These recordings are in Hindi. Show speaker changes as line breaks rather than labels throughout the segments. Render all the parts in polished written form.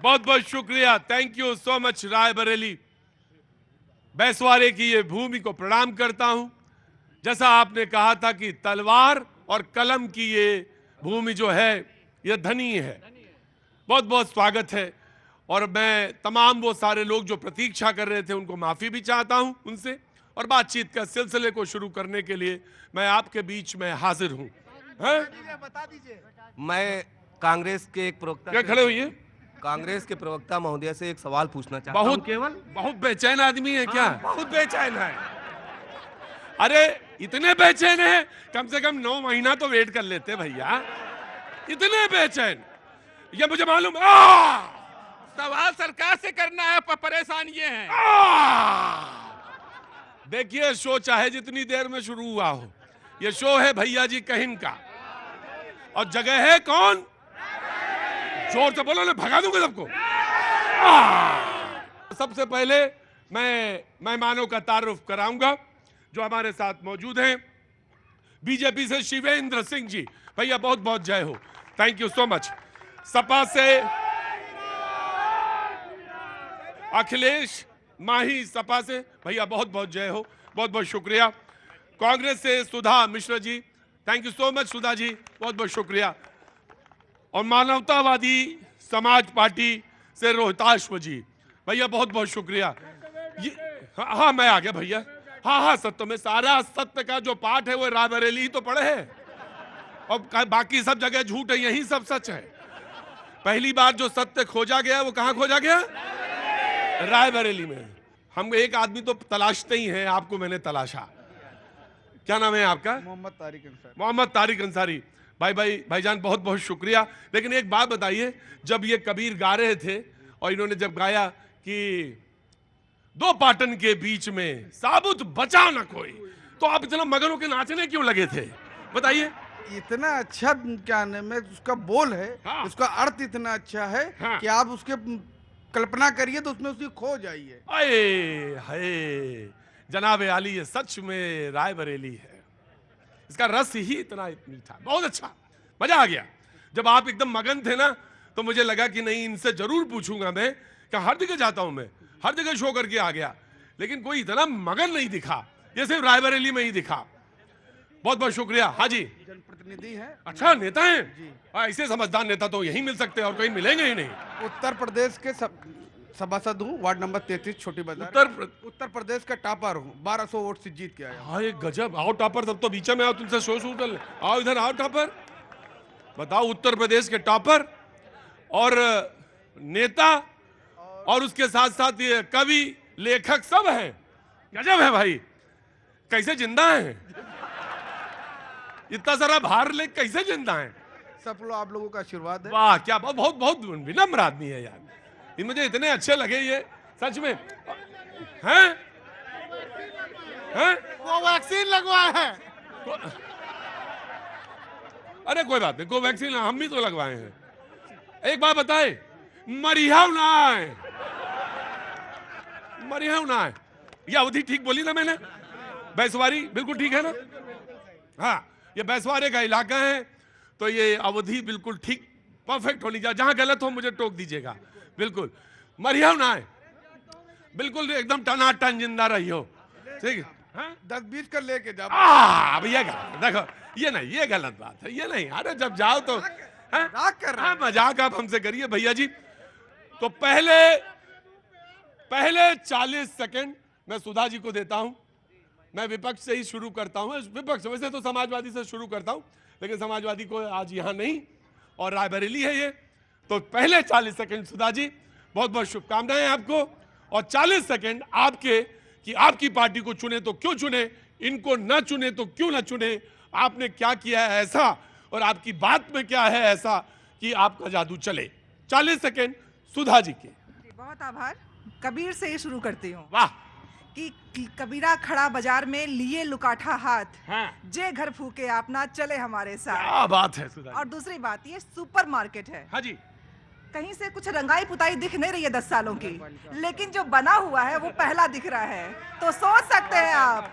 बहुत बहुत शुक्रिया, thank you so much Raebareli. बैसवारे की ये भूमि को प्रणाम करता हूं। जैसा आपने कहा था कि तलवार और कलम की ये भूमि जो है ये धनी है। बहुत बहुत स्वागत है। और मैं तमाम वो सारे लोग जो प्रतीक्षा कर रहे थे उनको माफी भी चाहता हूं उनसे, और बातचीत का सिलसिले को शुरू करने के लिए मैं आपके बीच में हाजिर हूं।
बता दीजिए। मैं कांग्रेस के एक प्रवक्ता
क्या खड़े हुई है?
कांग्रेस के प्रवक्ता महोदय से एक सवाल पूछना चाहता हूं।
बहुत बेचैन आदमी है क्या?
बहुत बेचैन है।
अरे इतने बेचैन है, कम से कम 9 महीना तो वेट कर लेते भैया। इतने बेचैन, ये मुझे मालूम।
सवाल सरकार से करना है, परेशान ये है।
देखिए, शो चाहे जितनी देर में शुरू हुआ हो, ये शो है भैया जी कहिन का, और जगह है कौन? जोर से बोलो ना, भगा दूंगा सबको। सबसे पहले मैं मेहमानों का तारुफ कराऊंगा जो हमारे साथ मौजूद हैं। बीजेपी से शिवेंद्र सिंह जी, भैया बहुत बहुत जय हो, thank you so much. Sapa से अखिलेश माही, सपा से भैया बहुत बहुत जय हो, बहुत बहुत शुक्रिया। कांग्रेस से सुधा Mishra ji, thank you so much Sudha ji, बहुत बहुत शुक्रिया। और मानवतावादी समाज पार्टी से रोहताश जी, भैया बहुत बहुत शुक्रिया। हाँ मैं आ गया भैया। हाँ सत्य में सारा सत्य का जो पाठ है वो रायबरेली ही तो पढ़े है, और बाकी सब जगह झूठ है, यही सब सच है। पहली बार जो सत्य खोजा गया वो कहां खोजा गया? रायबरेली में। हम एक आदमी तो तलाशते ही हैं, आपको मैंने तलाशा। क्या नाम है आपका?
मोहम्मद तारिक अंसारी।
मोहम्मद तारिक अंसारी। भाईजान बहुत बहुत शुक्रिया। लेकिन एक बात बताइए, जब ये कबीर गा रहे थे और इन्होंने जब गाया कि दो पाटन के बीच में साबुत बचा न कोई, तो आप इतना मगन होकर नाचने क्यों लगे थे? बताइए।
इतना अच्छा क्या नाम है उसका बोल है।
हाँ।
उसका अर्थ इतना अच्छा है।
हाँ।
कि आप उसके कल्पना करिए तो उसमें उसकी खो जाइए।
अये हाय जनाब आली, ये सच में रायबरेली है। इसका रस ही इतना मीठा, बहुत अच्छा, मजा आ गया। जब आप एकदम मगन थे ना, तो मुझे लगा कि नहीं, इनसे जरूर पूछूंगा मैं, कि हर जगह जाता हूं मैं, हर जगह शो करके आ गया, लेकिन कोई इतना मगन नहीं दिखा, ये सिर्फ रायबरेली में ही दिखा। बहुत बहुत शुक्रिया। हाँ जी,
जनप्रतिनिधि है।
अच्छा नेता हैं। ऐसे समझदार नेता तो यही मिल सकते हैं और कहीं मिलेंगे ही नहीं।
उत्तर प्रदेश के सभासद हूँ, वार्ड नंबर 33 छोटी बाजार। उत्तर प्रदेश का टॉपर हूँ, 1200 वोट से जीत के आया।
हाँ एक गजब। आओ टॉपर, तब तो बीच में आओ, तुमसे शो शुरू कर ले। आओ इधर आओ टॉपर, बताओ। उत्तर प्रदेश के टॉपर और नेता और उसके साथ साथ ये कवि लेखक सब हैं। गजब है भाई, कैसे जिंदा हैं? इतना सारा भार ले कैसे जिंदा हैं?
सब लोग आप लोगों का आशीर्वाद है।
वाह क्या बहुत बहुत विनम्र आदमी है यार। ये मुझे इतने अच्छे लगे ये, सच में। हैं?
वो वैक्सीन लगवाए हैं।
अरे कोई बात नहीं, कोवैक्सीन हम भी तो लगवाए हैं। एक बात बताए, मरिहाव ना आए, मरिहाव ना आए। ये अवधि ठीक बोली ना मैंने? बैसवारी बिल्कुल ठीक है ना? हाँ, ये बैसवारे का इलाका है, तो ये अवधि बिल्कुल ठीक परफेक्ट होनी चाहिए। जहां गलत हो मुझे टोक दीजिएगा, बिल्कुल। मरिहाव ना आए, बिल्कुल एकदम टनाटन जिंदा रही हो, ठीक है?
10-20 का लेके जा।
अब ये देखो, ये नहीं, ये गलत बात है, ये नहीं। अरे जब जाओ तो
मजाक कर रहे हैं।
मजाक आप हमसे करिए भैया जी। तो पहले 40 सेकंड मैं सुधा जी को देता हूं। मैं विपक्ष से ही शुरू करता हूं। विपक्ष वैसे तो समाजवादी से शुरू करता हूं, लेकिन समाजवादी को आज यहां नहीं, और रायबरेली है ये, तो पहले 40 सेकंड सुधा जी, बहुत बहुत शुभकामनाएं आपको। और 40 सेकंड आपके, कि आपकी पार्टी को चुने तो क्यों चुने, इनको न चुने तो क्यों न चुने, आपने क्या किया है ऐसा, और आपकी बात में क्या है ऐसा कि आपका जादू चले। 40 सेकंड सुधा जी के।
बहुत आभार। कबीर से ही शुरू करती हूँ।
वाह।
कि कबीरा खड़ा बाजार में लिए लुकाठा हाथ,
हाँ।
जे घर फूके अपना चले हमारे साथ।
क्या बात है सुधा जी।
और दूसरी बात, ये सुपर मार्केट है।
हाँ जी।
कहीं से कुछ रंगाई पुताई दिख नहीं रही है 10 सालों की, लेकिन जो बना हुआ है वो पहला दिख रहा है। तो सोच सकते हैं आप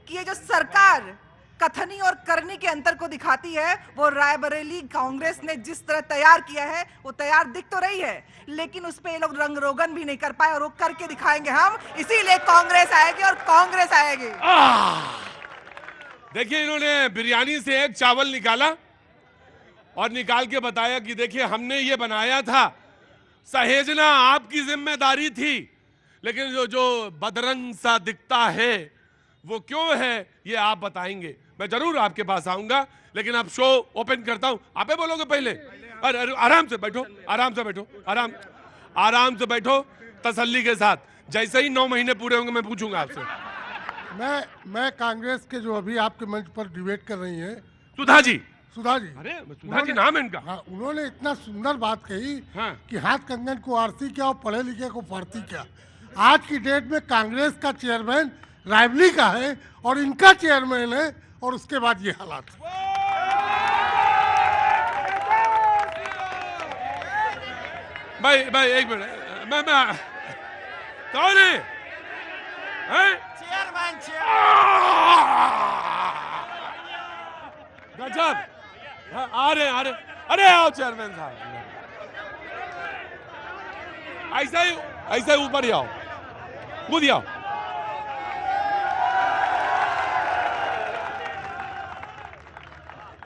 कि ये जो सरकार कथनी और करनी के अंतर को दिखाती है। वो रायबरेली कांग्रेस ने जिस तरह तैयार किया है वो तैयार दिख तो रही है, लेकिन उस पे ये लोग रंग रोगन भी नहीं कर पाए और वो करके दिखाएंगे हम, इसीलिए कांग्रेस आएगी और कांग्रेस आएगी।
देखिए, इन्होंने बिरयानी से एक चावल निकाला और निकाल के बताया कि देखिए हमने ये बनाया था, सहेजना आपकी जिम्मेदारी थी, लेकिन जो बदरंग सा दिखता है वो क्यों है ये आप बताएंगे। मैं जरूर आपके पास आऊंगा, लेकिन अब शो ओपन करता हूं। आपे बोलोगे पहले? अरे आराम से बैठो, आराम से बैठो, आराम से बैठो, तसल्ली के साथ। जैसे ही 9 महीने पूरे होंगे मैं पूछूंगा आपसे।
मैं कांग्रेस के जो अभी आपके मंच पर डिबेट कर रही हैं,
सुधा जी।
अरे
सुधा जी नाम है इनका।
हाँ, उन्होंने इतना सुंदर बात कही
हाँ।
कि हाथ कंगन को आरती क्या और पढ़े लिखे को फाड़ती क्या। आज की डेट में कांग्रेस का चेयरमैन रायबरेली का है और इनका चेयरमैन है, और उसके बाद ये हालात।
भाई एक मिनट, मैं कौन है?
चेयरमैन
गजब। आ रहे अरे आओ चेयरमैन साहब, ऐसा ही ऊपर ही आओ, कूद ही आओ।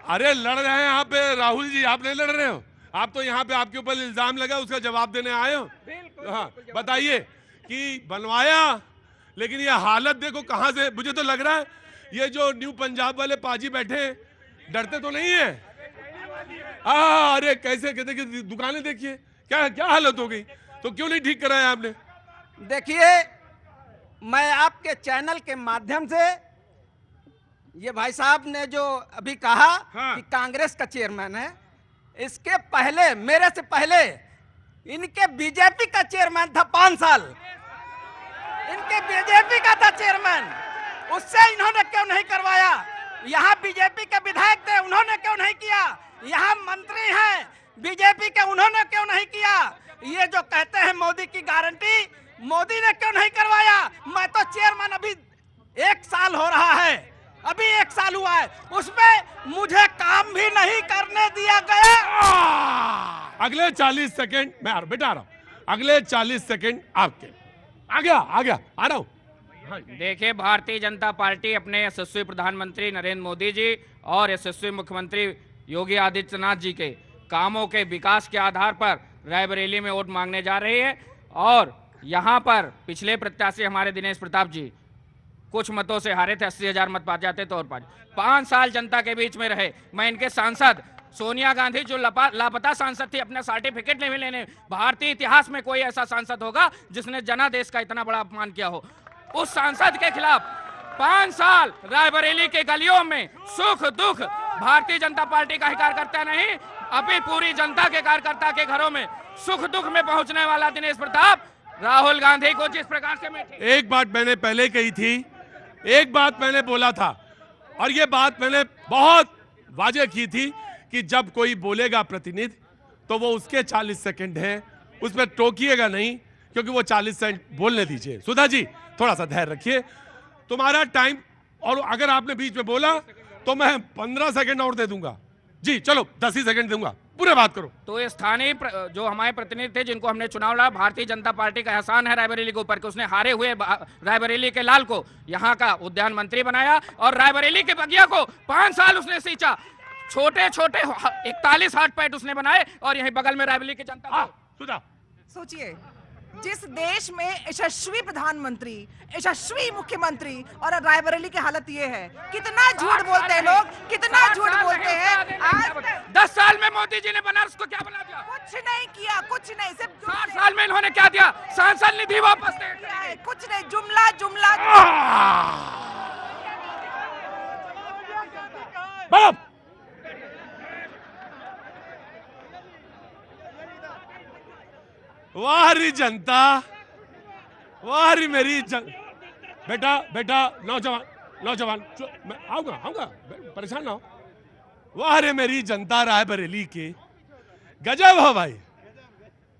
अरे लड़ रहे हैं यहाँ पे राहुल जी, आप नहीं लड़ रहे हो? आप तो यहाँ पे आपके ऊपर इल्जाम लगा, उसका जवाब देने आए हो। हाँ, बताइए कि बनवाया, लेकिन ये हालत देखो कहां से। मुझे तो लग रहा है ये जो न्यू पंजाब वाले पाजी बैठे हैं डरते तो नहीं है। अरे कैसे देखिए, दुकानें देखिए क्या हालत हो गई। तो क्यों नहीं ठीक कराया आपने?
देखिए, मैं आपके चैनल के माध्यम से, ये भाई साहब ने जो अभी कहा
हाँ।
कि कांग्रेस का चेयरमैन है, इसके पहले, मेरे से पहले इनके बीजेपी का चेयरमैन था 5 साल। इनके बीजेपी का था चेयरमैन, उससे इन्होंने क्यों नहीं करवाया? यहाँ बीजेपी के विधायक थे, उन्होंने क्यों नहीं किया? यहाँ मंत्री हैं बीजेपी के, उन्होंने क्यों नहीं किया? ये जो कहते हैं मोदी की गारंटी, मोदी ने क्यों नहीं करवाया? मैं तो चेयरमैन अभी 1 साल हो रहा है, अभी 1 साल हुआ है, उसमें मुझे काम भी नहीं करने दिया गया।
अगले 40 सेकंड मैं बेटा आ रहा हूं, अगले 40 सेकंड आपके। आ गया आ रहा हूं।
देखिए, भारतीय जनता पार्टी अपने यशस्वी प्रधानमंत्री नरेंद्र मोदी जी और यशस्वी मुख्यमंत्री योगी आदित्यनाथ जी के कामों के विकास के आधार पर रायबरेली में वोट मांगने जा रही है। और यहाँ पर पिछले प्रत्याशी हमारे दिनेश प्रताप जी कुछ मतों से हारे थे, 80,000 मत पा जाते तो और 5 साल जनता के बीच में रहे। मैं इनके सांसद सोनिया गांधी जो लापता सांसद थी, अपना सर्टिफिकेट नहीं लेने, भारतीय इतिहास में कोई ऐसा सांसद होगा जिसने जनादेश का इतना बड़ा अपमान किया हो, उस सांसद के खिलाफ 5 साल रायबरेली के गलियों में सुख दुख भारतीय जनता पार्टी का ही कार्यकर्ता नहीं, अभी पूरी जनता के कार्यकर्ता के घरों में सुख दुख में पहुंचने वाला दिनेश प्रताप राहुल गांधी को जिस प्रकार से
एक बात मैंने पहले कही थी, एक बात मैंने बोला था, और ये बात मैंने बहुत वाजे की थी कि जब कोई बोलेगा प्रतिनिधि तो वो उसके 40 सेकंड हैं, उसमें टोकिएगा नहीं, क्योंकि वो 40 सेकंड बोलने दीजिए। सुधा जी थोड़ा सा धैर्य रखिए, तुम्हारा टाइम, और अगर आपने बीच में बोला तो मैं 15 सेकंड और दे दूंगा। जी चलो 10 ही सेकंड दूंगा, पूरे बात करो।
तो स्थानीय जो हमारे प्रतिनिधि थे जिनको हमने चुनाव लड़ा, भारतीय जनता पार्टी का एहसान है रायबरेली के ऊपर कि उसने हारे हुए रायबरेली के लाल को यहाँ का उद्यान मंत्री बनाया और रायबरेली के बगिया को 5 साल उसने सींचा। छोटे छोटे 41 हाट पैट उसने बनाए और यहीं बगल में रायबरेली की जनता।
सुधा,
सोचिए, जिस देश में यशस्वी प्रधानमंत्री, यशस्वी मुख्यमंत्री, और रायबरेली की हालत ये है। कितना झूठ बोलते हैं लोग, कितना झूठ बोलते हैं। आज
10 साल में मोदी जी ने बनारस को क्या बना दिया?
कुछ नहीं किया, कुछ नहीं, सिर्फ
4 साल में इन्होंने क्या दिया? सांसद निधि वापस दे
किया है, कुछ नहीं, जुमला जुमला।
वाह री जनता, वाह री मेरी बेटा नौजवान मैं आऊंगा, परेशान ना हो। वाह रे मेरी जनता रायबरेली के, गजब हो भाई,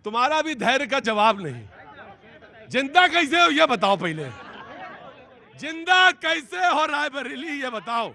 तुम्हारा भी धैर्य का जवाब नहीं। जिंदा कैसे हो ये बताओ, पहले जिंदा कैसे हो रायबरेली ये बताओ।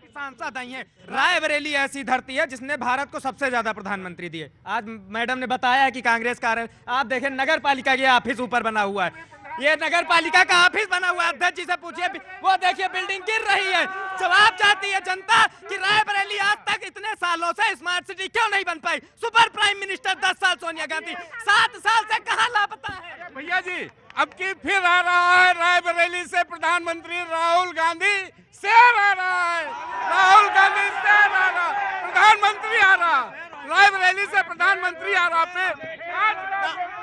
सांसद आई हैं। रायबरेली ऐसी धरती है जिसने भारत को सबसे ज्यादा प्रधानमंत्री दिए। आज मैडम ने बताया है कि कांग्रेस का आप देखें नगर पालिका के ऑफिस ऊपर बना हुआ है, ये नगर पालिका का ऑफिस बना हुआ है। अध्यक्ष जी से पूछिए, वो देखिए बिल्डिंग गिर रही है। जवाब चाहती है जनता कि रायबरेली आज तक इतने सालों से स्मार्ट सिटी क्यों नहीं बन पाई। सुपर प्राइम मिनिस्टर 10 साल सोनिया गांधी, 7 साल से कहां लापता है।
भैया जी अब की फिर आ रहा है रायबरेली से प्रधानमंत्री राहुल गांधी, शेर आ रहा है, राहुल गांधी शेर आ रहा, प्रधानमंत्री आ रहा, रायबरेली से प्रधानमंत्री आ रहा। आपने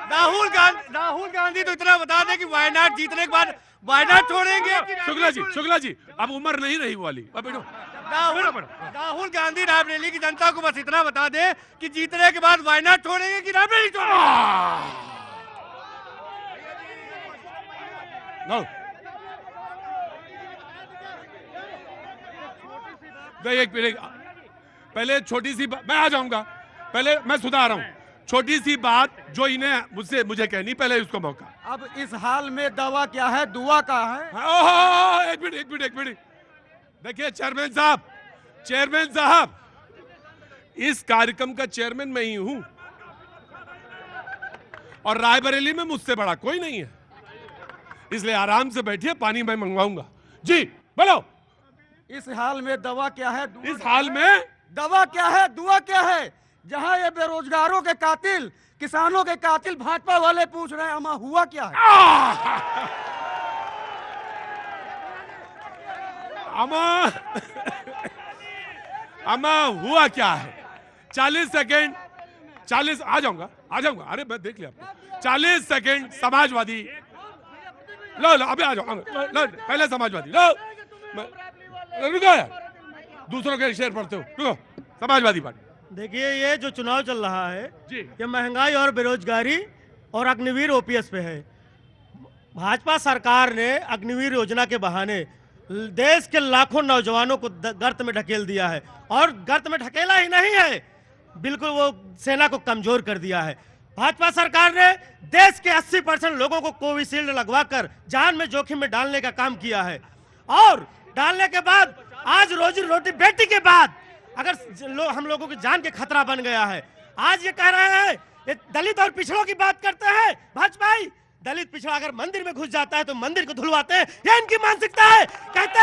राहुल गांधी तो इतना बता दें कि वायनाड जीतने के बाद वायनाड छोड़ेंगे।
शुक्ला जी अब उम्र नहीं रही वो वाली। अब बैठो।
राहुल गांधी रायबरेली की जनता को बस इतना बता दे कि जीतने के बाद वायनाड छोड़ेंगे कि रायबरेली छोड़ेंगे।
एक मिनट पहले छोटी सी बात, मैं आ जाऊंगा, पहले मैं सुधार रहा हूं। छोटी सी बात जो इन्हें मुझे कहनी, पहले उसको मौका।
अब इस हाल में दवा क्या है, दुआ का है।
ओहो, एक मिनट देखिए चेयरमैन साहब इस कार्यक्रम का चेयरमैन मैं ही हूं और रायबरेली में मुझसे बड़ा कोई नहीं है, इसलिए आराम से बैठिए, पानी मैं मंगवाऊंगा। जी बोलो।
इस हाल में दवा क्या है,
इस हाल में
दवा क्या है, दुआ क्या है। जहां ये बेरोजगारों के कातिल, किसानों के कातिल भाजपा वाले पूछ रहे हैं अमा हुआ क्या है।
अमा हुआ क्या है। 40 सेकेंड 40 आ जाऊंगा। अरे मैं देख लिया 40 सेकेंड समाजवादी। लो अबे आ जाओ, पहले समाजवादी रुको यार, दूसरों के शेर पढ़ते हो, रुको। समाजवादी पार्टी।
देखिए ये जो चुनाव चल रहा है
जी,
ये महंगाई और बेरोजगारी और अग्निवीर ओपीएस पे है। भाजपा सरकार ने अग्निवीर योजना के बहाने देश के लाखों नौजवानों को गर्त में ढकेल दिया है, और गर्त में ढकेला ही नहीं है, बिल्कुल वो सेना को कमजोर कर दिया है। भाजपा सरकार ने देश के 80% लोगों को कोविशील्ड लगवाकर जान में जोखिम में डालने का काम किया है, और डालने के बाद आज रोजी रोटी बेटी के बाद अगर हम लोगों की जान के खतरा बन गया है। आज ये कह रहे हैं, ये दलित और पिछड़ों की बात करते हैं भाजपा। दलित पिछड़ा अगर मंदिर में घुस जाता है तो मंदिर को धुलवाते हैं, ये इनकी मानसिकता है। कहते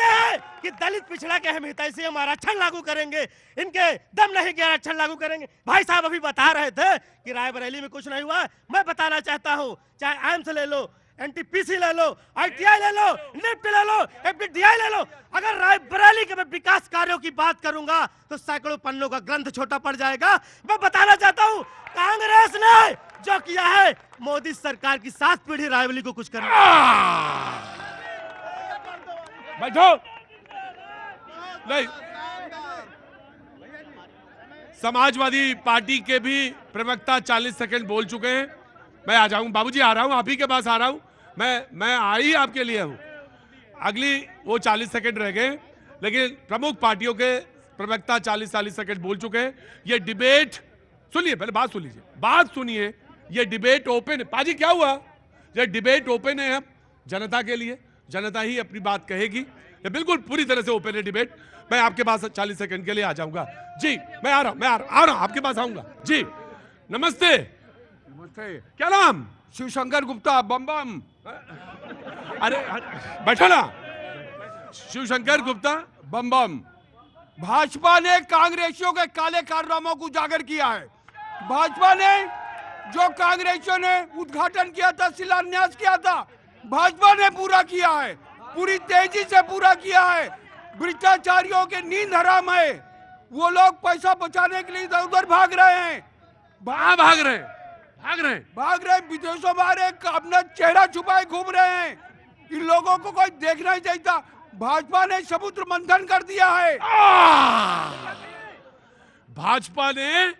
हैं कि दलित पिछड़ा के हम हितैषी हम आरक्षण लागू करेंगे, इनके दम नहीं कि आरक्षण लागू करेंगे। भाई साहब अभी बता रहे थे कि रायबरेली में कुछ नहीं हुआ। मैं बताना चाहता हूं, चाहे एम्स ले लो, एनटीपीसी ले लो, आईटीआई ले लो, निफ्ट ले लो, एफडीआई ले लो, अगर रायबरेली के मैं विकास कार्यों की बात करूंगा तो सैकड़ों पन्नों का ग्रंथ छोटा पड़ जाएगा। मैं बताना चाहता हूं, कांग्रेस ने जो किया है, मोदी सरकार की 7 पीढ़ी रायबरेली को कुछ करना।
बैठो। नहीं, समाजवादी पार्टी के भी प्रवक्ता 40 सेकंड बोल चुके हैं। मैं आ जाऊं, बाबूजी आ रहा हूं, आप ही के पास आ रहा हूं। मैं आ ही आपके लिए हूं। अगली वो 40 सेकंड रह गए, लेकिन प्रमुख पार्टियों के प्रवक्ता 40 सेकंड बोल चुके हैं। ये डिबेट सुनिए, पहले बात सुन लीजिए, बात सुनिए। ये डिबेट ओपन है। पाजी क्या हुआ, ये डिबेट ओपन है अब जनता के लिए, जनता ही अपनी बात कहेगी। ये बिल्कुल पूरी तरह से ओपन है डिबेट। मैं आपके पास 40 सेकंड के लिए आ जाऊंगा। जी मैं आ रहा हूं, आपके पास आऊंगा। जी नमस्ते। क्या नाम?
शिवशंकर गुप्ता। बम बम।
अरे बैठो ना। शिवशंकर गुप्ता।
बम बम। भाजपा ने कांग्रेसियों के काले कारनामों को उजागर किया है। भाजपा ने जो कांग्रेसियों ने उद्घाटन किया था, शिलान्यास किया था, भाजपा ने पूरा किया है, पूरी तेजी से पूरा किया है। भ्रष्टाचारियों के नींद हराम है, वो लोग पैसा बचाने के लिए इधर उधर भाग रहे हैं।
भाग रहे हैं,
विदेशों में अपना चेहरा छुपाए घूम रहे हैं। इन लोगों को कोई देखना ही चाहिए। भाजपा ने समुद्र मंथन कर दिया है।
भाजपा ने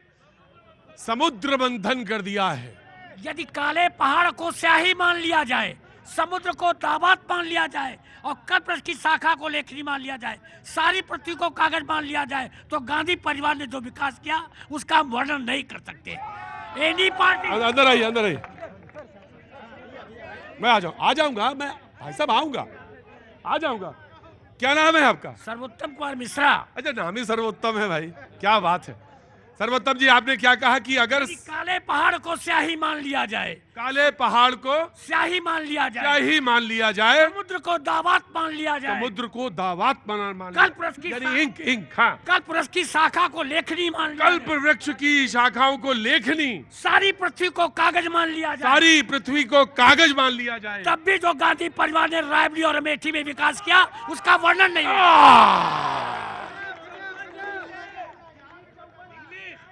समुद्र मंथन कर दिया है।
यदि काले पहाड़ को स्याही मान लिया जाए, समुद्र को दाबात मान लिया जाए और कल्पवृक्ष की शाखा को लेखनी मान लिया जाए, सारी पृथ्वी को कागज मान लिया जाए, तो गांधी परिवार ने जो विकास किया उसका हम वर्णन नहीं कर सकते। एनी पार्टी
अंदर आइए। मैं आ जाऊंगा। मैं भाई साहब आ जाऊंगा। क्या नाम है आपका?
सर्वोत्तम कुमार मिश्रा।
अच्छा, नाम ही सर्वोत्तम है भाई, क्या बात है। सर्वोत्तम जी, आपने क्या कहा कि अगर
काले पहाड़ को स्याही मान लिया जाए,
काले पहाड़ को
स्याही मान लिया
क्या
जाए,
ही मान लिया जाए,
समुद्र को दावात मान लिया जाए,
समुद्र को दावात मान
कल्प वृक्ष की
यानी इंक, हाँ,
कल्प वृक्ष की शाखा को लेखनी मान लिया
कल्प वृक्ष की शाखाओं को लेखनी,
सारी पृथ्वी को कागज मान लिया जाए,
सारी पृथ्वी को कागज मान लिया जाए,
तब भी जो गांधी परिवार ने रायबरेली और अमेठी में विकास किया उसका वर्णन नहीं है।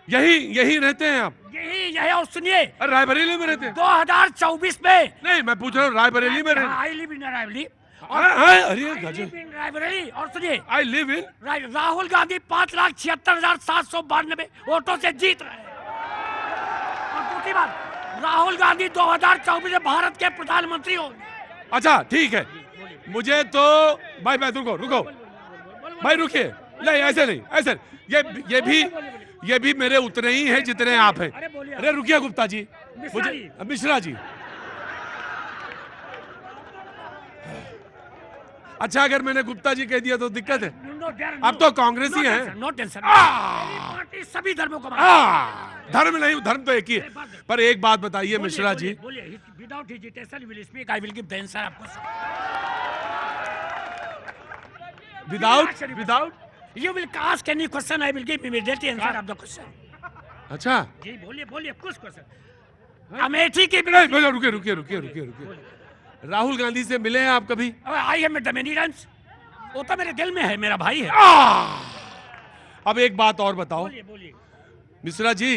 यही रहते हैं आप?
यही और सुनिए,
रायबरेली में रहते हैं?
2024 में
नहीं, मैं पूछ रहा हूँ रायबरेली में रहते?
I live in Raebareli.
अरे गजब।
रायबरेली। और सुनिए,
I live in
Rahul Gandhi 5,76,792 वोटों से जीत रहे हैं। और दूसरी बात, राहुल गांधी 2024 में भारत के प्रधानमंत्री होंगे।
अच्छा ठीक है, मुझे तो भाई रुको भाई, रुकिए, नहीं ऐसे नहीं, ऐसे ये भी मेरे उतने ही हैं जितने आप हैं। अरे रुकिए गुप्ता जी, मुझे मिश्रा जी। अच्छा, अगर मैंने गुप्ता जी कह दिया तो दिक्कत है? अब तो कांग्रेस ही है।
नो टेंशन, पार्टी सभी धर्मों को
धर्म नहीं, धर्म तो एक ही है। पर एक बात बताइए Mishra ji,
without hesitation will speak, I will give the answer आपको।
Without
You will ask any question, I will give immediately answer of the question.
अच्छा
जी, बोलिए कुछ क्वेश्चन। अमेठी की
रुकिए। राहुल गांधी से मिले हैं आप कभी?
I have met many times, वो तो मेरे दिल में है, मेरा भाई है।
अब एक बात और बताओ
बोलिए
मिश्रा जी,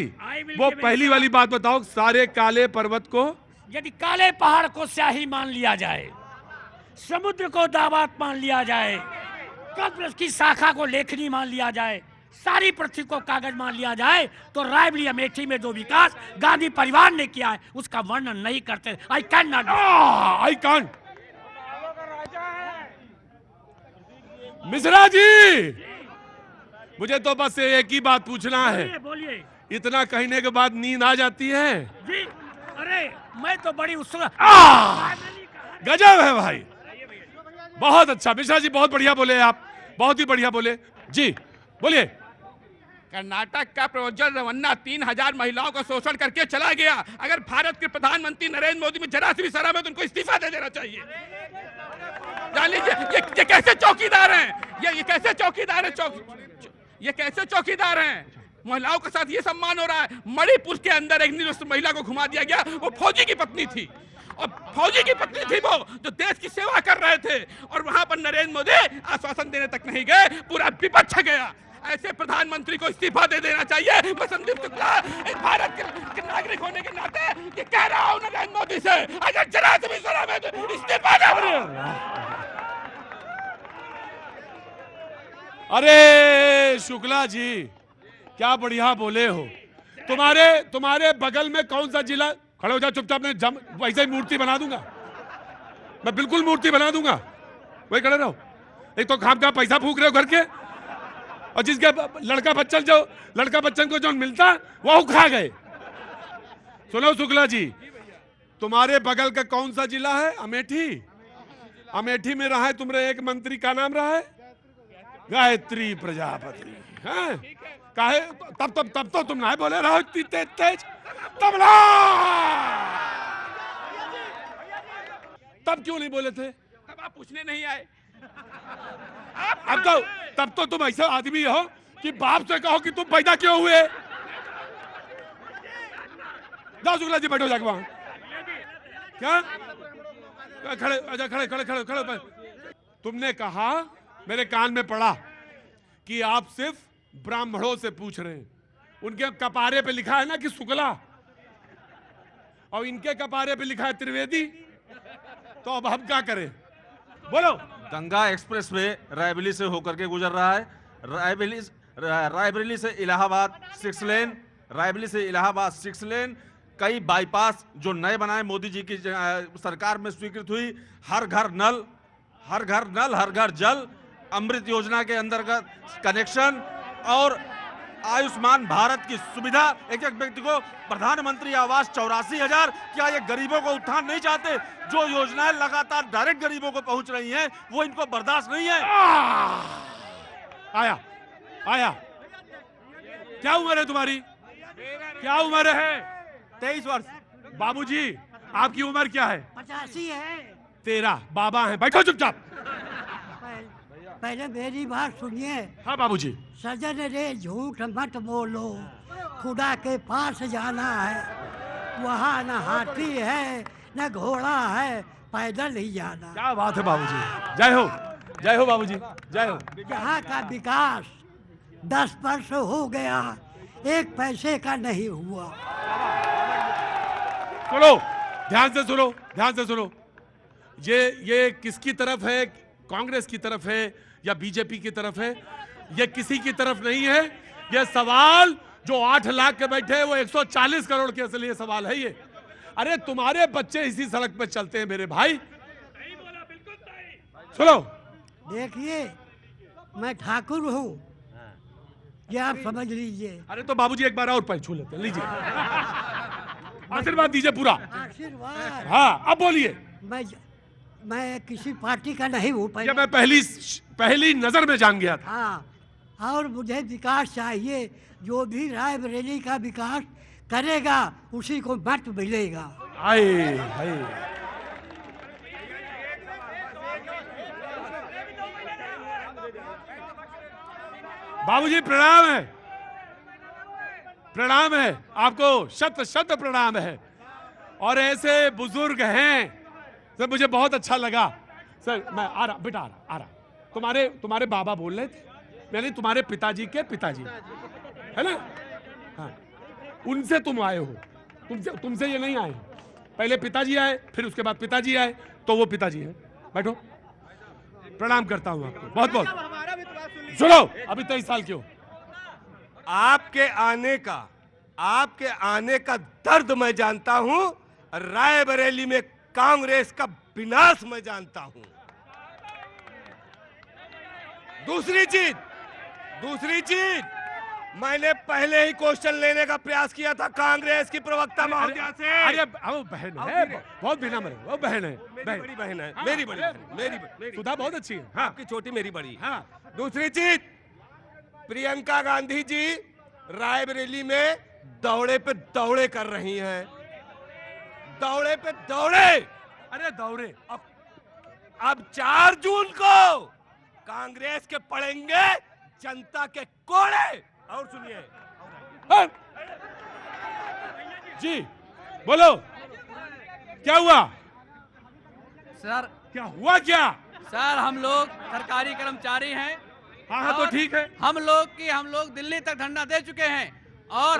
वो पहली वाली बात बताओ, सारे काले पर्वत को
यदि काले पहाड़ को स्याही मान लिया जाए, समुद्र को दावात मान लिया जाए, कल्प वृक्ष की शाखा को लेखनी मान लिया जाए, सारी पृथ्वी को कागज मान लिया जाए, तो रायबरेली अमेठी में जो विकास गांधी परिवार ने किया है उसका वर्णन नहीं करते। I can not,
I can't. Mishra ji, मुझे तो बस एक ही बात पूछना है,
बोलिए।
इतना कहने के बाद नींद आ जाती है?
जी, अरे मैं तो बड़ी उत्सुक।
गजब है भाई, बहुत अच्छा मिश्रा जी, बहुत बढ़िया बोले आप, बहुत ही बढ़िया बोले जी, बोलिए।
कर्नाटक का प्रोज्वल रवन्ना 3,000 महिलाओं का शोषण करके चला गया। अगर भारत के प्रधानमंत्री नरेंद्र मोदी में जरा सी भी शर्म है तो उनको इस्तीफा दे देना चाहिए। जान लीजिए, ये कैसे चौकीदार हैं, ये कैसे चौकीदार हैं, ये कैसे चौकीदार हैं। महिलाओं के साथ ये सम्मान हो रहा है। मणिपुर के अंदर एक निर्दोष महिला को घुमा दिया गया, वो फौजी की पत्नी थी, और फौजी की पत्नी थी वो जो देश की सेवा कर रहे थे, और वहां पर नरेंद्र मोदी आश्वासन देने तक नहीं गए, पूरा विपक्ष गया। ऐसे प्रधानमंत्री को इस्तीफा दे देना चाहिए। मैं संदीप शुक्ला, इस भारत के नागरिक होने के नाते ये कह रहा हूं नरेंद्र मोदी से, अगर जरा से भी शर्म है तो इस्तीफा दे।
अरे शुक्ला जी, क्या बढ़िया बोले हो। तुम्हारे बगल में कौन सा जिला? खड़े हो जाओ चुपचाप, मैं वैसे ही मूर्ति बना दूंगा, मैं बिल्कुल मूर्ति बना दूंगा, वही खड़े रहो। एक तो खाम का पैसा फूक रहे हो घर के, और जिसके लड़का बच्चन को जो मिलता वो खा गए। सुनो शुक्ला जी, तुम्हारे बगल का कौन सा जिला है? अमेठी। अमेठी में रहा है तुम्हारे एक मंत्री का नाम रहा है गायत्री प्रजापति। काहे तब तो तुम ना बोले रहो तेज, तब क्यों नहीं बोले थे?
तब आप पूछने नहीं आए।
तब तो तुम ऐसा आदमी हो कि बाप से कहो कि तुम पैदा क्यों हुए। जाओ शुक्ला जी, बैठो जाके वहां। क्या खड़े। तुमने कहा, मेरे कान में पड़ा कि आप सिर्फ ब्राह्मणों से पूछ रहे हैं। उनके कपारे पे लिखा है ना कि शुक्ला, और इनके कपारे पे लिखा है त्रिवेदी, तो अब हम क्या करें? बोलो।
गंगा एक्सप्रेस वे रायबरेली से होकर के गुजर रहा है। रायबरेली से इलाहाबाद 6 लेन, रायबरेली से इलाहाबाद 6 लेन, कई बाईपास जो नए बनाए मोदी जी की सरकार में स्वीकृत हुई, हर घर नल, हर घर जल, अमृत योजना के अंतर्गत कनेक्शन, और आयुष्मान भारत की सुविधा, एक एक व्यक्ति को प्रधानमंत्री आवास 84,000। क्या ये गरीबों को उत्थान नहीं चाहते? जो योजनाएं लगातार डायरेक्ट गरीबों को पहुंच रही हैं, वो इनको बर्दाश्त नहीं है।
आया आया, क्या उम्र है तुम्हारी? क्या उम्र है?
23 वर्ष।
बाबूजी आपकी उम्र क्या है?
85 है।
तेरा बाबा है, बैठो चुपचाप।
पहले मेरी बात सुनिए।
हाँ बाबूजी।
सजन रे झूठ मत बोलो, खुदा के पास जाना है, वहाँ न हाथी है न घोड़ा है, पैदल ही जाना।
क्या बात है बाबूजी, जय हो बाबूजी, जय हो।
यहाँ का विकास 10 वर्ष हो गया, 1 पैसे का नहीं हुआ।
सुनो, ध्यान से सुनो। ये किसकी तरफ है? कांग्रेस की तरफ है या बीजेपी की तरफ है? ये किसी की तरफ नहीं है। ये सवाल जो 8 लाख के बैठे हैं, वो 140 करोड़ के असली सवाल है ये। अरे तुम्हारे बच्चे इसी सड़क पे चलते हैं मेरे भाई। सुनो,
देखिए मैं ठाकुर हूँ, ये आप समझ लीजिए।
अरे तो बाबूजी एक बार और पैर छू लेते हैं, लीजिए आशीर्वाद दीजिए पूरा।
आशीर्वाद।
हाँ अब बोलिए।
मैं किसी पार्टी का नहीं हूँ।
ये मैं पहली नजर में जान गया था।
हाँ, और मुझे विकास चाहिए। जो भी रायबरेली का विकास करेगा उसी को मत मिलेगा।
आए बाबूजी प्रणाम है आपको, शत प्रणाम है। और ऐसे बुजुर्ग हैं सर, मुझे बहुत अच्छा लगा सर। मैं आ रहा बेटा, आ रहा। तुम्हारे बाबा बोल रहे थे, यानी तुम्हारे पिताजी के पिताजी, है ना? हाँ, उनसे तुम आए हो, तुमसे ये नहीं आए। पहले पिताजी आए, फिर उसके बाद पिताजी आए, तो वो पिताजी हैं। बैठो, प्रणाम करता हूँ आपको बहुत बहुत। सुनो, अभी 23 साल के हो।
आपके आने का दर्द मैं जानता हूं, रायबरेली में कांग्रेस का विनाश मैं जानता हूं। दूसरी चीज मैंने पहले ही क्वेश्चन लेने का प्रयास किया था कांग्रेस की प्रवक्ता महोदया से।
अरे वो बहन है, बहुत विनम्र है, वो बहन है,
बड़ी बहन है, मेरी बड़ी बहन,
सुधा बहुत अच्छी है।
हाँ, आपकी छोटी मेरी बड़ी।
हाँ।
दूसरी चीज, प्रियंका गांधी जी रायबरेली में दौड़े पे दौड़े कर रही हैं। दौड़े पे दौड़े।
अरे दौड़े।
अब 4 जून को कांग्रेस के पड़ेंगे जनता के कोड़े। और सुनिए
जी, बोलो क्या हुआ?
सर
क्या हुआ? क्या
सर, हम लोग सरकारी कर्मचारी हैं।
हाँ तो ठीक है।
हम लोग दिल्ली तक धरना दे चुके हैं। और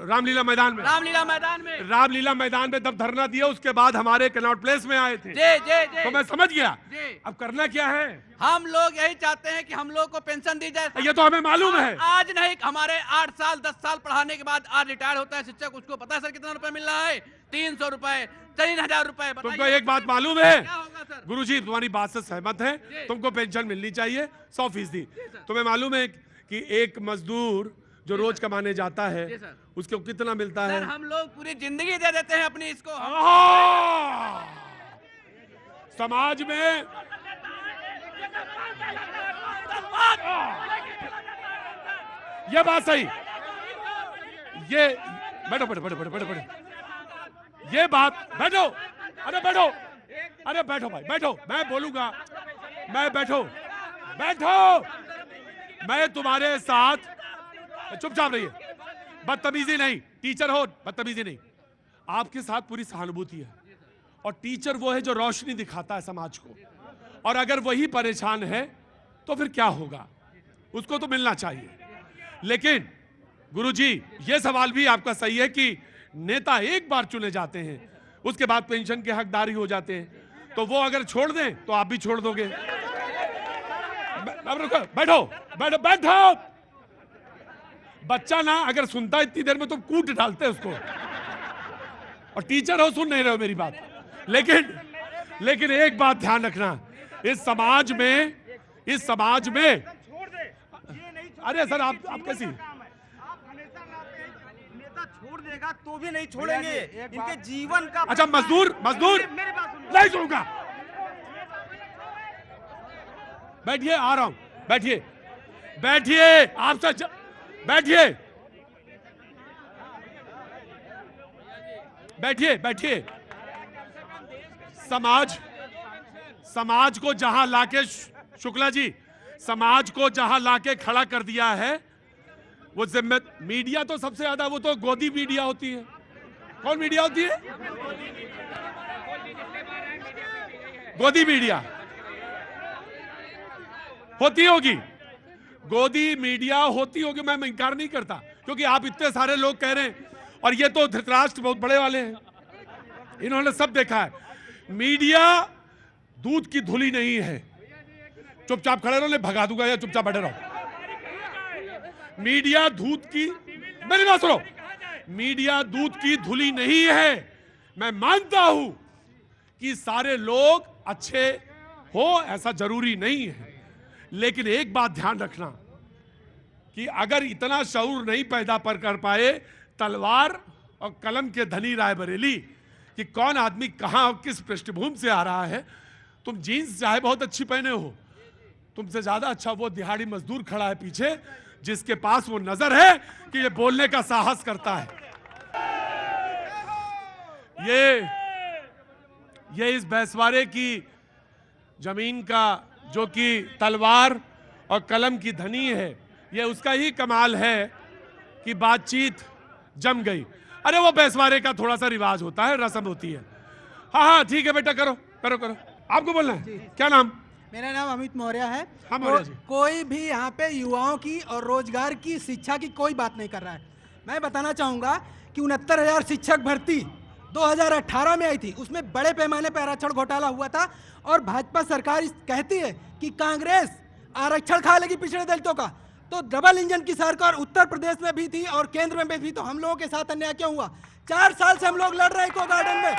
रामलीला मैदान में जब धरना दिया, उसके बाद हमारे कनॉट प्लेस में आए थे।
जी।
तो मैं समझ गया। अब करना क्या है?
हम लोग यही चाहते हैं कि हम लोग को पेंशन दी जाए।
ये तो हमें मालूम है।
आज नहीं, हमारे 8 साल 10 साल पढ़ाने के बाद आज रिटायर होता है शिक्षक, उसको पता है सर कितना रुपए मिल रहा है? 300 रुपए, 3000 रुपए।
तुमको एक बात मालूम है?
क्या होगा सर?
गुरुजी तुम्हारी बात से सहमत है, तुमको पेंशन मिलनी चाहिए 100%। तुम्हें मालूम है कि एक मजदूर जो रोज कमाने जाता है उसको कितना मिलता है?
सर हम लोग पूरी जिंदगी दे देते हैं अपनी इसको।
समाज में ये बात सही। ये बैठो। ये बात बैठो। अरे बैठो भाई, बैठो, मैं बोलूंगा। बैठो। मैं तुम्हारे साथ, चुपचाप रहिए, बदतमीजी नहीं। टीचर हो, बदतमीजी नहीं। आपके साथ पूरी सहानुभूति है। और टीचर वो है जो रोशनी दिखाता है समाज को, और अगर वही परेशान है तो फिर क्या होगा? उसको तो मिलना चाहिए। लेकिन गुरुजी, ये सवाल भी आपका सही है कि नेता एक बार चुने जाते हैं, उसके बाद पेंशन के हकदार ही हो जाते हैं। तो वो अगर छोड़ दें तो आप भी छोड़ दोगे। बैठो। बच्चा ना अगर सुनता इतनी देर में तो कूट डालते हैं उसको। और टीचर हो, सुन नहीं रहे हो मेरी बात। लेकिन एक बात ध्यान रखना, इस समाज में अरे सर आप कैसी?
करेगा तो भी नहीं छोड़ेंगे। इनके जीवन का
अच्छा मजदूर
मेरी बात सुनिए।
नहीं सुनूंगा। बैठिए, आ रहा हूं, बैठिए बैठिए, आपसे बैठिए बैठिए बैठिए। समाज को जहां लाके, शुक्ला जी, समाज को जहां लाके खड़ा कर दिया है वो जिम्मे, मीडिया तो सबसे ज्यादा, वो तो गोदी मीडिया होती है। कौन मीडिया होती है? गोदी मीडिया होती होगी, गोदी मीडिया होती होगी, मैं इंकार नहीं करता, क्योंकि आप इतने सारे लोग कह रहे हैं, और ये तो धृतराष्ट्र बहुत बड़े वाले हैं, इन्होंने सब देखा है। मीडिया दूध की धुली नहीं है। चुपचाप खड़े रहो, नहीं भगा दूंगा, या चुपचाप बैठे रहो। मीडिया दूध की, मेरी बात सुनो, मीडिया दूध की धुली नहीं है। मैं मानता हूं कि सारे लोग अच्छे हो, ऐसा जरूरी नहीं है, लेकिन एक बात ध्यान रखना कि अगर इतना शऊर नहीं पैदा कर पाए तलवार और कलम के धनी रायबरेली कि कौन आदमी कहां किस पृष्ठभूमि से आ रहा है। तुम जीन्स चाहे बहुत अच्छी पहने हो, तुमसे ज्यादा अच्छा वो दिहाड़ी मजदूर खड़ा है पीछे, जिसके पास वो नजर है कि ये बोलने का साहस करता है। ये इस भैंसवारे की जमीन का, जो कि तलवार और कलम की धनी है, ये उसका ही कमाल है कि बातचीत जम गई। अरे वो भैंसवारे का थोड़ा सा रिवाज होता है, रस्म होती है। हाँ ठीक है बेटा, करो करो करो। आपको बोलना है? क्या नाम?
मेरा नाम अमित मौर्य है।
हाँ मौर्य जी।
कोई भी यहाँ पे युवाओं की और रोजगार की, शिक्षा की कोई बात नहीं कर रहा है। मैं बताना चाहूँगा कि 69,000 शिक्षक भर्ती 2018 में आई थी, उसमें बड़े पैमाने पर आरक्षण घोटाला हुआ था, और भाजपा सरकार कहती है कि कांग्रेस आरक्षण खा लेगी पिछड़े दलितों का। तो डबल इंजन की सरकार उत्तर प्रदेश में भी थी और केंद्र में भी, तो हम लोगों के साथ अन्याय क्यों हुआ? 4 साल से हम लोग लड़ रहे हैं इको गार्डन में,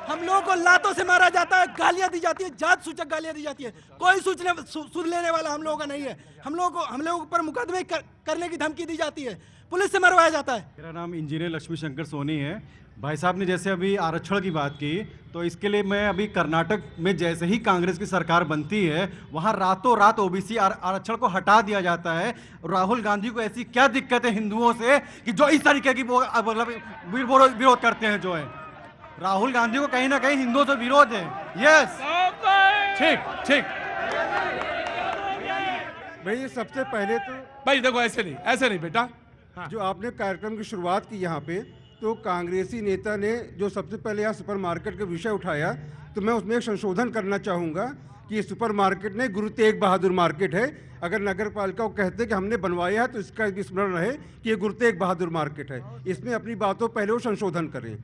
हम लोगों को लातों से मारा जाता है, गालियां दी जाती है, जात सूचक गालियां दी जाती है, कोई सुध लेने वाला हम लोगों का नहीं है। हम लोगों पर मुकदमे करने की धमकी दी जाती है, पुलिस से मरवाया जाता है।
मेरा नाम इंजीनियर लक्ष्मी शंकर सोनी है। भाई साहब ने जैसे अभी आरक्षण की बात की, तो इसके लिए मैं अभी कर्नाटक में जैसे ही कांग्रेस की सरकार बनती है, वहाँ रातों रात ओबीसी आरक्षण को हटा दिया जाता है। राहुल गांधी को ऐसी क्या दिक्कत है हिंदुओं से कि जो इस तरीके की विरोध करते हैं? जो है राहुल गांधी को कहीं ना कहीं हिंदुओं से विरोध है। यस,
ठीक।
भाई सबसे पहले तो
भाई देखो, ऐसे नहीं बेटा।
जो आपने कार्यक्रम की शुरुआत की यहाँ पे, तो कांग्रेसी नेता ने जो सबसे पहले यहाँ सुपरमार्केट का विषय उठाया, तो मैं उसमें एक संशोधन करना चाहूँगा कि ये सुपरमार्केट नहीं, गुरु तेग बहादुर मार्केट है। अगर नगर पालिका को कहते कि हमने बनवाया है, तो इसका भी स्मरण रहे कि ये गुरु तेग बहादुर मार्केट है। इसमें अपनी बातों पहले वो संशोधन करें।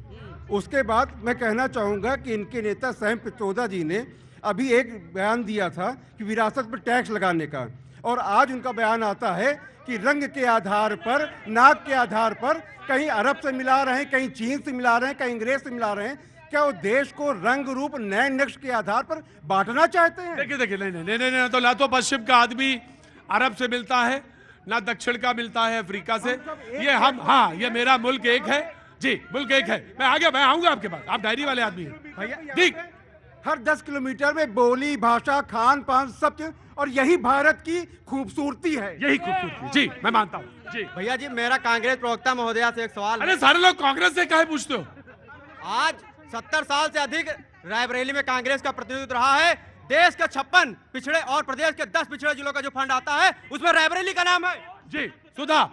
उसके बाद मैं कहना चाहूँगा कि इनके नेता सैम पित्रोदा जी ने अभी एक बयान दिया था कि विरासत पर टैक्स लगाने का, और आज उनका बयान आता है कि रंग के आधार पर, नाक के आधार पर, कहीं अरब से मिला रहे हैं, कहीं चीन से मिला रहे हैं, कहीं अंग्रेज से मिला रहे हैं। क्या वो देश को रंग रूप नए नक्श के आधार पर बांटना चाहते हैं?
देखिए नहीं, तो ना तो पश्चिम का आदमी अरब से मिलता है, ना दक्षिण का मिलता है अफ्रीका से। ये हम, हाँ, ये मेरा मुल्क एक है जी, मुल्क एक है। मैं आऊंगा आपके पास, आप डायरी वाले आदमी हैं। ठीक,
हर 10 किलोमीटर में बोली, भाषा, खान पान सब चीज, और यही भारत की खूबसूरती है।
यही खूबसूरती जी, मैं मानता हूँ जी।
भैया जी, मेरा कांग्रेस प्रवक्ता महोदया से एक सवाल।
अरे सारे लोग कांग्रेस से काहे पूछते हो?
आज 70 साल से अधिक रायबरेली में कांग्रेस का प्रतिनिधित्व रहा है। देश के 56 पिछड़े और प्रदेश के 10 पिछड़े जिलों का जो फंड आता है, उसमें रायबरेली का नाम है
जी। सुधा,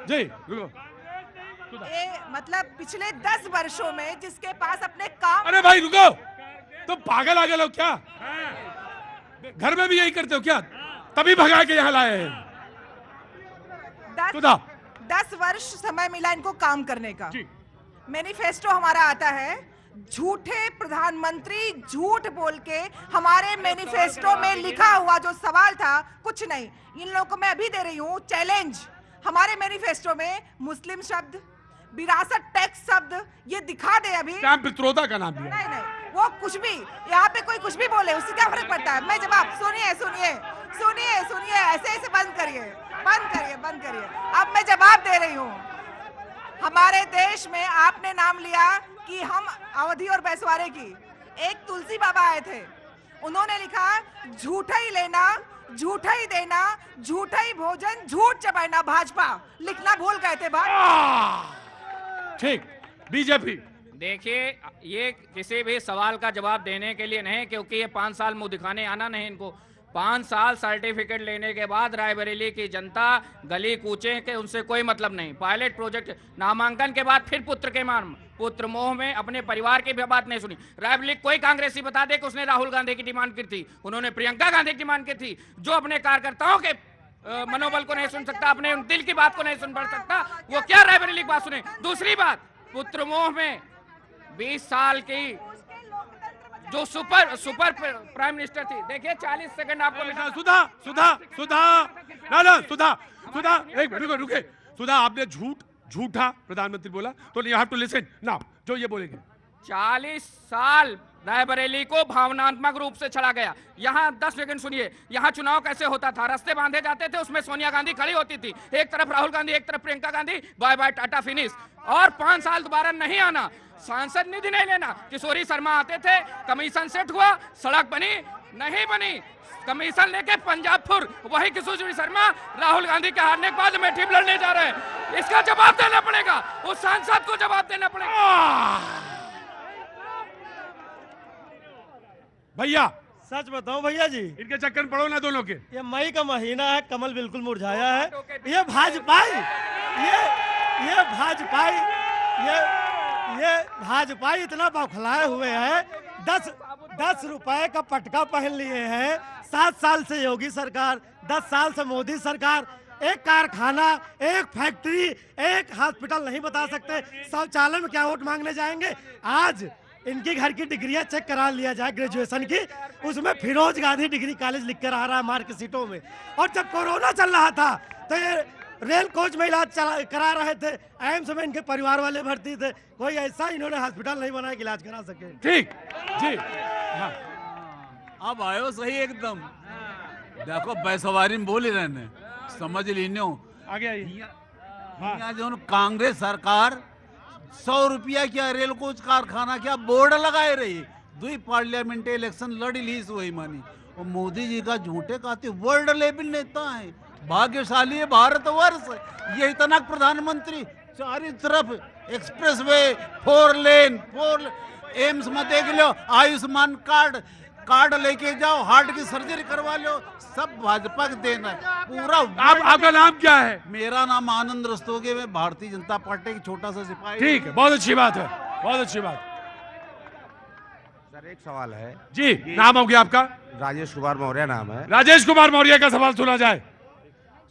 जी रुको।
मतलब पिछले 10 वर्षों में जिसके पास अपने काम।
अरे भाई रुको, तो पागल आगे लोग क्या घर में भी यही करते हो क्या? तभी भगा के यहाँ लाए हैं।
10 वर्ष समय मिला इनको काम करने का। मैनिफेस्टो हमारा आता है, झूठे प्रधानमंत्री झूठ बोल के हमारे मैनिफेस्टो में लिखा हुआ जो सवाल था कुछ नहीं। इन लोगों को मैं अभी दे रही हूँ चैलेंज, हमारे मैनिफेस्टो में मुस्लिम शब्द, विरासत टैक्स शब्द ये दिखा दे अभी।
सैम पित्रोदा का नाम दिया।
नहीं, वो कुछ भी, यहाँ पे कोई कुछ भी बोले उससे क्या फर्क पड़ता है? मैं जवाब, सुनिए, ऐसे बंद करिए, बंद करिए। अब मैं जवाब दे रही हूँ। हमारे देश में आपने नाम लिया कि हम अवधि और बैसवारे की, एक तुलसी बाबा आए थे, उन्होंने लिखा झूठा ही लेना, झूठा ही देना, झूठा ही भोजन, झूठ चबाना भाजपा, लिखना भूल गए थे
ठीक। बीजेपी
देखिए, ये किसी भी सवाल का जवाब देने के लिए नहीं, क्योंकि ये 5 साल मुंह दिखाने आना नहीं इनको। 5 साल सर्टिफिकेट लेने के बाद रायबरेली की जनता गली कूचे के उनसे कोई मतलब नहीं। पायलट प्रोजेक्ट नामांकन के बाद फिर पुत्र मोह में अपने परिवार की भी बात नहीं सुनी। रायबरेली कोई कांग्रेसी बता दे कि उसने राहुल गांधी की डिमांड की थी, उन्होंने प्रियंका गांधी की डिमांड की थी। जो अपने कार्यकर्ताओं के मनोबल को नहीं सुन सकता, अपने दिल की बात को नहीं सुन पड़ सकता, वो क्या रायबरेली की बात सुने। दूसरी बात, पुत्र मोह में 20 साल की जो सुपर प्राइम मिनिस्टर थी, देखिए 40 सेकंड आपको मिला।
सुधा एक मिनट रुके। सुधा, आपने झूठा प्रधानमंत्री बोला, तो you have to listen now, जो ये बोलेंगे।
40 साल रायबरेली को भावनात्मक रूप से छड़ा गया। यहाँ 10 सेकंड सुनिए, यहाँ चुनाव कैसे होता था, रास्ते बांधे जाते थे, उसमें सोनिया गांधी खड़ी होती थी, एक तरफ राहुल गांधी, एक तरफ Priyanka Gandhi, bye bye tata finish. और 5 साल दोबारा नहीं आना, सांसद निधि नहीं लेना। किशोरी शर्मा आते थे, कमीशन सेट हुआ, सड़क बनी नहीं बनी, कमीशन लेके पंजाब फुर, वही किशोरी शर्मा राहुल गांधी के हारने के बाद अमेठी लड़ने जा रहे हैं। इसका जवाब देना पड़ेगा, उस सांसद को जवाब देना पड़ेगा।
भैया
सच बताओ भैया जी,
इनके चक्कर में पड़ो ना दोनों के।
ये मई का महीना है, कमल बिल्कुल मुरझाया है। ये भाजपाई, ये भाजपाई, ये भाजपाई इतना बौखलाए हुए हैं। 10 रुपए का पटका पहन लिए हैं। 7 साल से योगी सरकार, 10 साल से मोदी सरकार, एक कारखाना, एक फैक्ट्री, एक हॉस्पिटल नहीं बता सकते। शौचालय में क्या वोट मांगने जाएंगे? आज इनकी घर की डिग्रियां चेक करा लिया जाए, ग्रेजुएशन की, उसमें फिरोज गांधी डिग्री कॉलेज लिख कर आ रहा है मार्कशीटों में। और जब कोरोना चल रहा था तो ये रेल कोच में इलाज करा रहे थे, एम्स में इनके परिवार वाले भर्ती थे। कोई ऐसा इन्होंने हॉस्पिटल नहीं बनाया कि इलाज करा सके।
ठीक जी, हाँ।
अब आयो सही एकदम। देखो बैसवारी में बोली रहने समझ लीनो
आगे
यहाँ जो कांग्रेस सरकार 100 रुपया क्या रेल कोच कारखाना क्या बोर्ड लगाए रही, 2 पार्लियामेंट इलेक्शन लड़ी ली वही मानी। और मोदी जी का झूठे कहते वर्ल्ड लेवल नेता है, भाग्यशाली है भारतवर्ष। ये इतना प्रधानमंत्री, चारों तरफ एक्सप्रेसवे, 4 लेन, एम्स में देख लो, आयुष्मान कार्ड लेके जाओ, हार्ट की सर्जरी करवा लो, सब भाजपा के देना है पूरा।
आपका नाम क्या है?
मेरा नाम आनंद रस्तोगी, मैं भारतीय जनता पार्टी की छोटा सा सिपाही।
ठीक है, बहुत अच्छी बात है, बहुत अच्छी बात।
सर एक सवाल है
जी, नाम हो गया आपका?
राजेश कुमार मौर्य नाम है।
राजेश कुमार मौर्य का सवाल सुना जाए।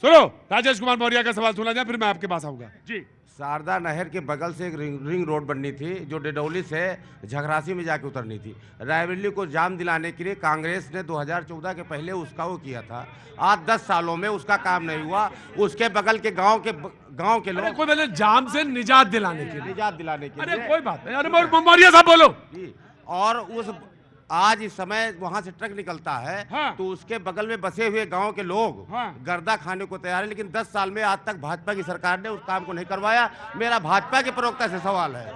सुनो, राजेश कुमार मौर्य का सवाल सुना जाए, फिर मैं आपके पास आऊंगा जी।
शारदा नहर के बगल से एक रिंग रोड बननी थी, जो डिडौली से झगरासी में जाके उतरनी थी। रायबरेली को जाम दिलाने के लिए कांग्रेस ने 2014 के पहले उसका वो किया था। आज 10 सालों में उसका काम नहीं हुआ। उसके बगल के गांव के लोग,
कोई मतलब जाम से निजात दिलाने के लिए,
अरे
कोई बात नहीं। अरे मौर्य साहब बोलो
जी। और उस आज इस समय वहां से ट्रक निकलता है,
हाँ।
तो उसके बगल में बसे हुए गांव के लोग
हाँ।
गर्दा खाने को तैयार है, लेकिन 10 साल में आज तक भाजपा की सरकार ने उस काम को नहीं करवाया। मेरा भाजपा के प्रवक्ता से सवाल है।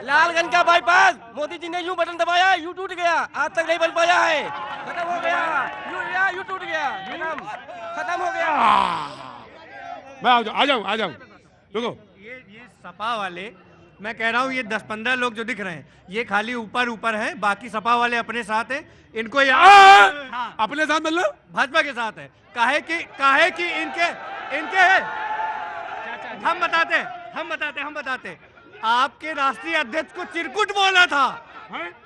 लालगंज का बाईपास मोदी जी ने यूं बटन दबाया, यूं टूट गया, आज तक नहीं बन पाया है, खत्म हो गया, यूं टूट गया, खत्म हो गया।
मैं आ जाऊं रुको।
ये सपा वाले, मैं कह रहा हूँ, ये 10-15 लोग जो दिख रहे हैं, ये खाली ऊपर हैं, बाकी सपा वाले अपने साथ हैं। इनको
हाँ। अपने साथ मतलब
भाजपा के साथ है। काहे कि इनके हम बताते आपके राष्ट्रीय अध्यक्ष को चिरकुट बोला था।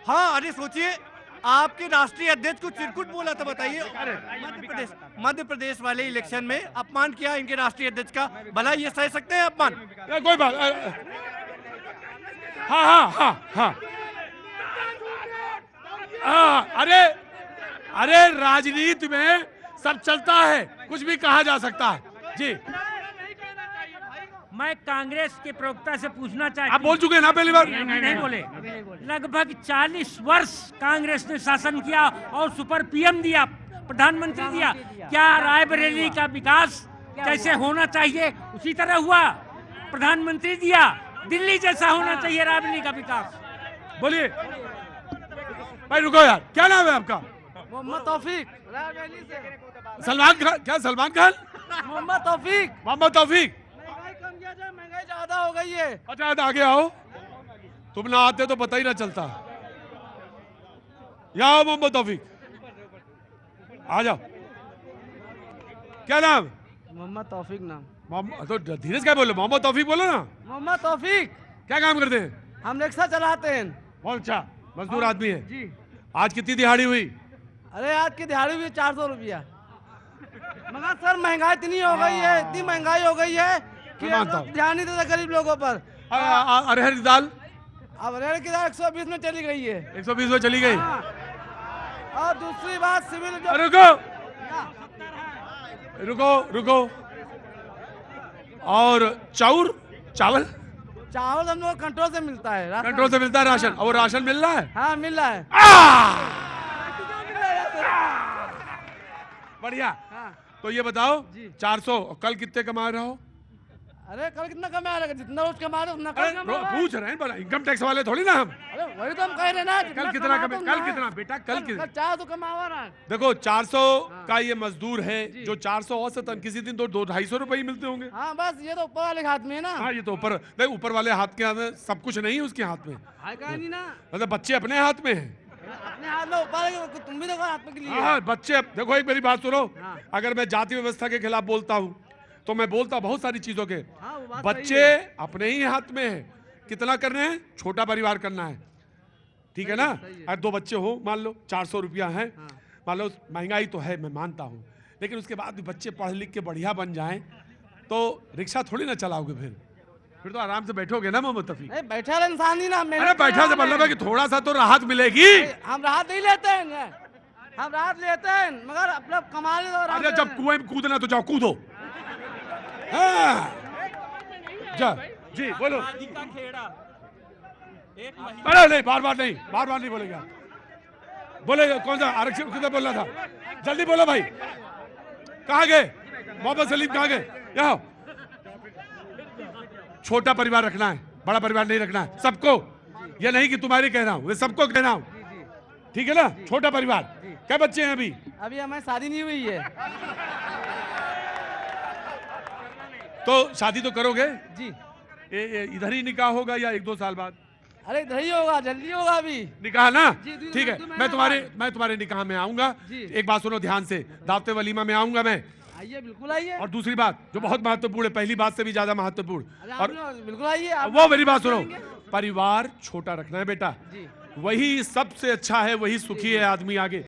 हाँ, अरे सोचिए, आपके राष्ट्रीय अध्यक्ष को चिरकुट बोला था। बताइए, मध्य प्रदेश वाले इलेक्शन में अपमान किया इनके राष्ट्रीय अध्यक्ष का, भला ये सह सकते हैं अपमान?
कोई बात। हाँ। अरे राजनीति में सब चलता है, कुछ भी कहा जा सकता है जी।
मैं कांग्रेस के प्रवक्ता से पूछना चाहता हूं।
आप बोल चुके हैं ना पहली बार?
नहीं बोले। लगभग 40 वर्ष कांग्रेस ने शासन किया और सुपर पीएम दिया, प्रधानमंत्री दिया। क्या रायबरेली का विकास जैसे होना चाहिए उसी तरह हुआ? प्रधानमंत्री दिया, दिल्ली जैसा होना चाहिए रायबरेली का विकास।
बोलिए भाई, रुको यार, क्या नाम है आपका?
मोहम्मद तौफीक।
सलमान खान? क्या सलमान खान?
मोहम्मद तौफीक।
मोहम्मद तौफीक।
महंगाई कम किया जाए, महंगाई ज्यादा हो गई है।
अच्छा आगे आओ, तुम ना आते तो पता ही ना चलता। यहाँ आओ मोहम्मद तौफीक, आ जाओ। क्या नाम?
मोहम्मद तौफीक नाम।
तो धीरे से क्या बोलो, मोहम्मद तौफीक बोलो ना।
मोहम्मद तौफीक।
क्या काम करते हैं?
हम रिक्शा चलाते हैं।
बहुत अच्छा, मजदूर आदमी है
जी।
आज कितनी दिहाड़ी हुई?
अरे आज की दिहाड़ी हुई 400 रुपया। मगर सर महंगाई इतनी हो गई है, इतनी महंगाई हो गई है कि
मैं मानता हूं।
ध्यान नहीं देता गरीब लोगों पर।
अरहर की दाल?
अब अरहर की दाल 120 में चली गई है।
120 में चली गई।
और दूसरी बात सिविल जो
रुको रुको रुको, और चाउर चावल?
चावल हम लोग कंट्रोल से मिलता है।
कंट्रोल से मिलता है राशन? और राशन मिल रहा है?
हाँ मिल रहा है।
बढ़िया। तो ये बताओ 400, और कल कितने कमा रहे हो?
अरे कल कितना कमा रहे? जितना रोज कमा रहे उतना कल कमा रहे।
पूछ रहे हैं, इनकम टैक्स वाले थोड़ी ना हम।
अरे वही तो हम कह रहे ना।
कल कितना कमा? कल कितना बेटा? कल कितना?
400 कमावा रहा।
देखो 400 का ये मजदूर है जो 400 औसतन किसी दिन तो 200-250 रुपए ही मिलते होंगे।
हाँ बस ये तो ऊपर वाले हाथ में है ना।
हाँ ये तो ऊपर, नहीं ऊपर वाले हाथ के हाथ में सब कुछ नहीं है, उसके हाथ में
है का नहीं ना।
मतलब बच्चे अपने हाथ में हैं।
अपने हाथ में ऊपर, तुम भी देखो हाथ में के लिए।
हाँ बच्चे, देखो एक मेरी बात सुनो, अगर मैं जाति व्यवस्था के खिलाफ बोलता हूँ तो मैं बोलता बहुत सारी चीजों के। बच्चे अपने ही हाथ में है, कितना करना है? छोटा परिवार करना है, ठीक है ना। अगर 2 बच्चे हो, मान लो 400 रुपया है, मान लो महंगाई तो है, मैं मानता हूँ, लेकिन उसके बाद भी बच्चे पढ़ लिख के बढ़िया बन जाएं तो रिक्शा थोड़ी ना चलाओगे, फिर तो आराम से बैठोगे ना मोहम्मद तौफीक।
बैठा इंसान ही ना।
अरे बैठा से मतलब है कि थोड़ा सा तो राहत मिलेगी।
हम राहत नहीं लेते हैं, हम राहत लेते हैं मगर अपना कमा ले।
अरे जब कुएं में कूदना तो जाओ कूदो। हाँ जा जी बोलो। अरे नहीं, बार बार नहीं बोलेगा। बोलेगा कौन सा आरक्षण किधर बोल रहा था? जल्दी बोलो भाई, कहाँ गए मोहम्मद सलीम? कहाँ गए? यहाँ छोटा परिवार रखना है, बड़ा परिवार नहीं रखना है सबको। ये नहीं कि तुम्हारे कह रहा हूँ, ये सबको कह रहा हूँ, ठीक है ना। छोटा परिवार। क्या बच्चे हैं अभी?
अभी हमारी शादी नहीं हुई है।
तो शादी तो करोगे
जी।
इधर ही निकाह होगा या 1-2 साल बाद?
अरे इधर ही होगा, जल्दी होगा अभी
निकाह ना।
जी,
ठीक है, मैं तुम्हारे निकाह में आऊंगा। एक बात सुनो ध्यान से, दावते वलीमा में आऊंगा मैं।
आइए, बिल्कुल आइए।
और दूसरी बात जो बहुत महत्वपूर्ण है, पहली बात से भी ज्यादा महत्वपूर्ण, और
बिल्कुल आइए।
वो मेरी बात सुनो, परिवार छोटा रखना है बेटा, वही सबसे अच्छा है, वही सुखी है आदमी आगे।